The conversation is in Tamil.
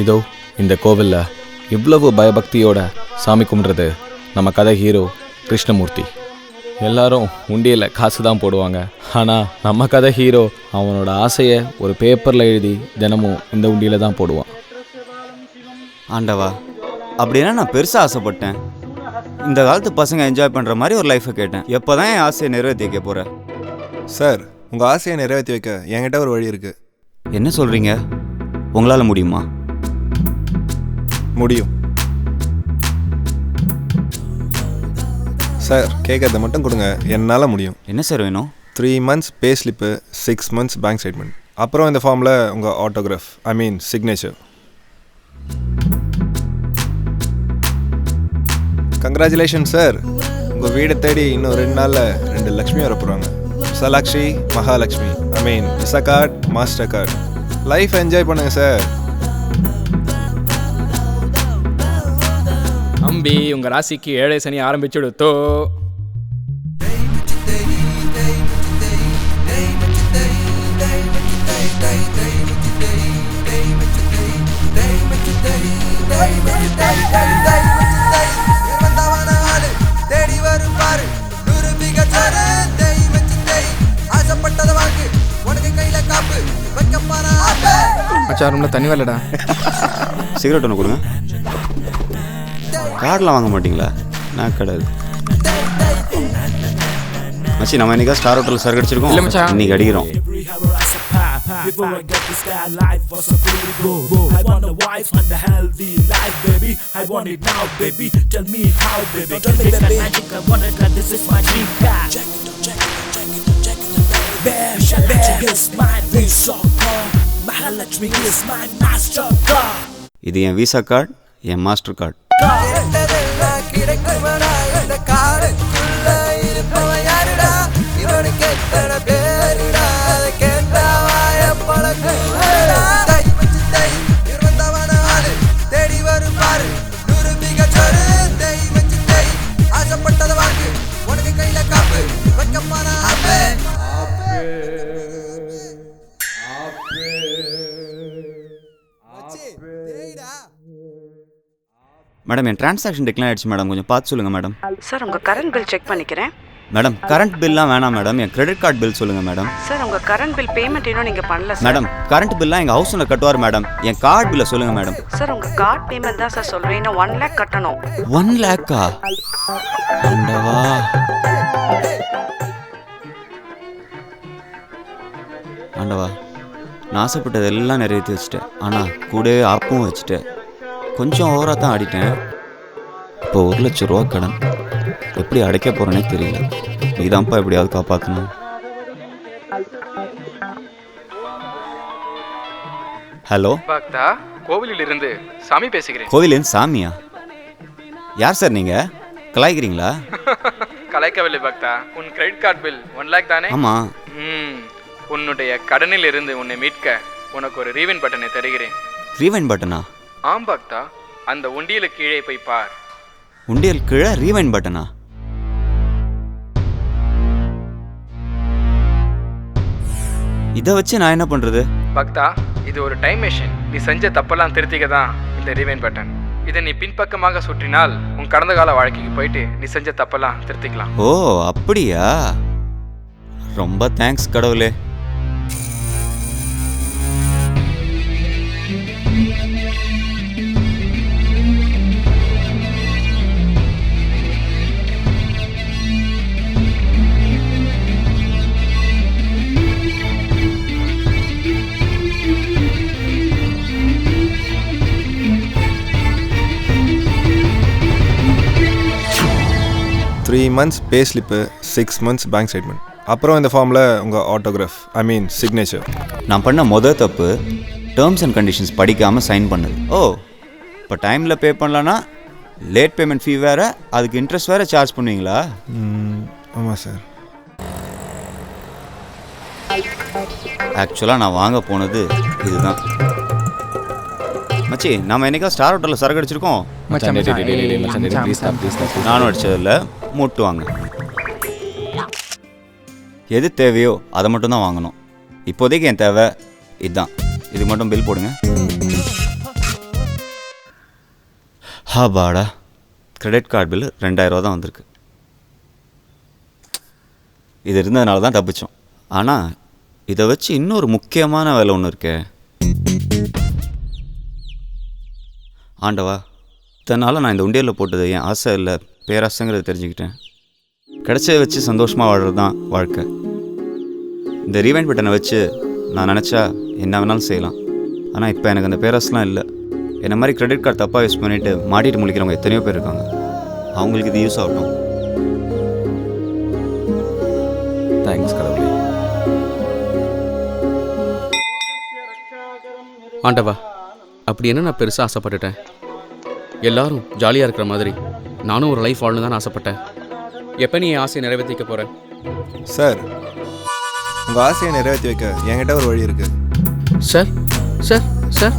இதோ இந்த கோவிலில் இவ்வளவு பயபக்தியோட சாமி கும்பிட்றது நம்ம கதை ஹீரோ கிருஷ்ணமூர்த்தி. எல்லாரும் உண்டியில் காசு தான் போடுவாங்க. ஆனால் நம்ம கதை ஹீரோ அவனோட ஆசையை ஒரு பேப்பரில் எழுதி தினமும் இந்த உண்டியில் தான் போடுவான். ஆண்டவா, அப்படின்னா நான் பெருசாக ஆசைப்பட்டேன். இந்த காலத்து பசங்க என்ஜாய் பண்ணுற மாதிரி ஒரு லைஃப்பை கேட்டேன். எப்போ தான் என் ஆசையை நிறைவேற்றி வைக்க போகிறேன்? சார், உங்கள் ஆசையை நிறைவேற்றி வைக்க என்கிட்ட ஒரு வழி இருக்குது. என்ன சொல்கிறீங்க? உங்களால் முடியுமா? முடியும் சார். கேட்கறத மட்டும் கொடுங்க, என்னால் முடியும். என்ன சார் வேணும்? 3 months பே ஸ்லிப்பு, 6 months பேங்க் ஸ்டேட்மெண்ட், அப்புறம் இந்த ஃபார்மில் உங்கள் ஆட்டோகிராஃப், ஐ மீன் சிக்னேச்சர். Congratulation sir. உங்கள் வீடை தேடி இன்னும் 2 நாளில் 2 லக்ஷ்மி வர போகிறாங்க. Visalakshi, Mahalakshmi, I mean visa card, master card. Life enjoy பண்ணுங்கள் சார். அம்பி, உங்க ராசிக்கு 7 சனி ஆரம்பிச்சுடுத்தோ. ரூம்ல தண்ணி வரலடா. சிகரெட் ஒன்று கொடுங்க. கார்டெலாம் வாங்க மாட்டிங்களா? நான் கிடையாது மச்சி. நம்ம இன்னைக்கு ஸ்டார் ஹோட்டல் சரக்கு அடிச்சிருக்கோம். இன்னைக்கு அடிக்கிறோம். இது என் விசா கார்டு, என் மாஸ்டர் கார்டு. மேடம், என் டிரான்சாக்ஷன் டிக்ளைன் ஆயிடுச்சு மேடம். கொஞ்சம் பார்த்து சொல்லுங்கள் மேடம். சார், உங்கள் கரண்ட் பில் செக் பண்ணிக்கிறேன். மேடம், கரண்ட் பில்லாம் வேணாம் மேடம். என் கிரெடிட் கார்டு பில் சொல்லுங்கள் மேடம். சார், உங்கள் கரண்ட் பில் பேமெண்ட் இன்னும் நீங்கள் பண்ணல சார். மேடம், கரண்ட் பில்லாம் எங்கள் ஹவுஸ் ஓனர் கட்டுவார் மேடம். என் கார்டு பில்லை சொல்லுங்கள் மேடம். சார், உங்கள் கார்டு பேமெண்ட் தான் சார் சொல்கிறேன். இன்னும் 1 lakh கட்டணும். 1 lakhா? ஆண்டவா. ஆண்டவா, நான் ஆசைப்பட்டது எல்லாம் நிறைவேற்றி வச்சுட்டேன். ஆனால் கூடவே ஆப்பும் வச்சுட்டேன். கொஞ்சம் ஓவராக தான் ஆடிட்டேன். இப்போ 1 லட்ச ரூபா கடன் எப்படி அடைக்க போகிறேனே தெரியல. நீதான்ப்பா எப்படியாவது காப்பாற்றணும். ஹலோ பக்தா, கோவிலில் இருந்து சாமி பேசுகிறேன். கோவிலேருந்து சாமியா? யார் சார் நீங்கள்? கலாய்க்கிறீங்களா? கலாய்க்கவில்லை பக்தா. உன் கிரெடிட் கார்டு பில் 1 lakh தானே? ஆமாம். உன்னுடைய கடனில் இருந்து உன்னை மீட்க உனக்கு ஒரு ரீவைண்ட் பட்டனை தருகிறேன். ரீவைண்ட் பட்டனா? ஆம் பக்தா, அந்த உண்டியல கீழே போய் பார். உண்டியல் கீழே ரீவைண்ட் பட்டனா? இதை வச்சு நான் என்ன பண்றது? பக்தா, இது ஒரு டைம் மெஷின். நீ செஞ்ச தப்பெல்லாம் திருத்திக்க தான் இந்த ரீவைண்ட் பட்டன். இதை நீ பின்பக்கமாக சுற்றினால் உன் கடந்த கால வாழ்க்கைக்கு போயிட்டு நீ செஞ்ச தப்பெல்லாம் திருத்திக்கலாம். ஓ, அப்படியா? ரொம்ப தேங்க்ஸ் கடவுளே. Three months பே ஸ்லிப்பு, 6 months பேங்க் ஸ்டேட்மெண்ட், அப்புறம் இந்த ஃபார்மில் உங்கள் ஆட்டோகிராஃப், ஐ மீன் சிக்னேச்சர். நான் பண்ண தப்பு டேர்ம்ஸ் அண்ட் கண்டிஷன்ஸ் படிக்காமல் சைன் பண்ணது. ஓ, இப்போ டைமில் பே பண்ணலன்னா லேட் பேமெண்ட் ஃபீ வேறு, அதுக்கு இன்ட்ரெஸ்ட் வேறு சார்ஜ் பண்ணுவீங்களா? ஆமாம் சார். ஆக்சுவலாக நான் வாங்க போனது இதுதான். மச்சி, நம்ம என்னைக்கா ஸ்டார் ஹோட்டலில் சரக்கு அடிச்சிருக்கோம்? மச்சான், டேய், டேய், டேய், டேய், மச்சான், டேய், please stop, please stop. நானும் அடிச்சதில்ல, மூட்டு வாங்க. எது தேவையோ அதை மட்டும் தான் வாங்கணும். இப்போதைக்கு என் தேவை இதுதான். இதுக்கு மட்டும் பில் போடுங்க. பாடா, கிரெடிட் கார்டு பில் 2000 தான் வந்திருக்கு. இது இருந்ததுனால தான் தப்பிச்சோம். ஆனால் இதை வச்சு இன்னொரு முக்கியமான வேலை ஒன்று இருக்கே. ஆண்டவா, இதனால் நான் இந்த உண்டியலில் போட்டது என் ஆசை இல்லை, பேராசைங்கிறத தெரிஞ்சுக்கிட்டேன். கிடைச்சதை வச்சு சந்தோஷமாக வாழ்கிறது தான் வாழ்க்கை. இந்த ரீவைண்ட் பட்டனை வச்சு நான் நினச்சா என்ன வேணாலும் செய்யலாம். ஆனால் இப்போ எனக்கு அந்த பேராசெலாம் இல்லை. என்ன மாதிரி கிரெடிட் கார்டு தப்பாக யூஸ் பண்ணிவிட்டு மாட்டிட்டு முழிக்கிறவங்க எத்தனையோ பேர் இருக்காங்க. அவங்களுக்கு இது யூஸ் ஆகட்டும். தேங்க்ஸ் கடவுளே. ஆண்டவா, அப்படி என்ன நான் பெருசாக ஆசைப்பட்டுட்டேன்? எல்லாரும் ஜாலியாக இருக்கிற மாதிரி நானும் ஒரு லைஃப் வாழணும் தான் ஆசைப்பட்டேன். எப்போ நீ என் ஆசையை நிறைவேற்றிக்க போகிறேன்? சார், உங்கள் ஆசையை நிறைவேற்றி வைக்க என்கிட்ட ஒரு வழி இருக்குது. Sir sir sir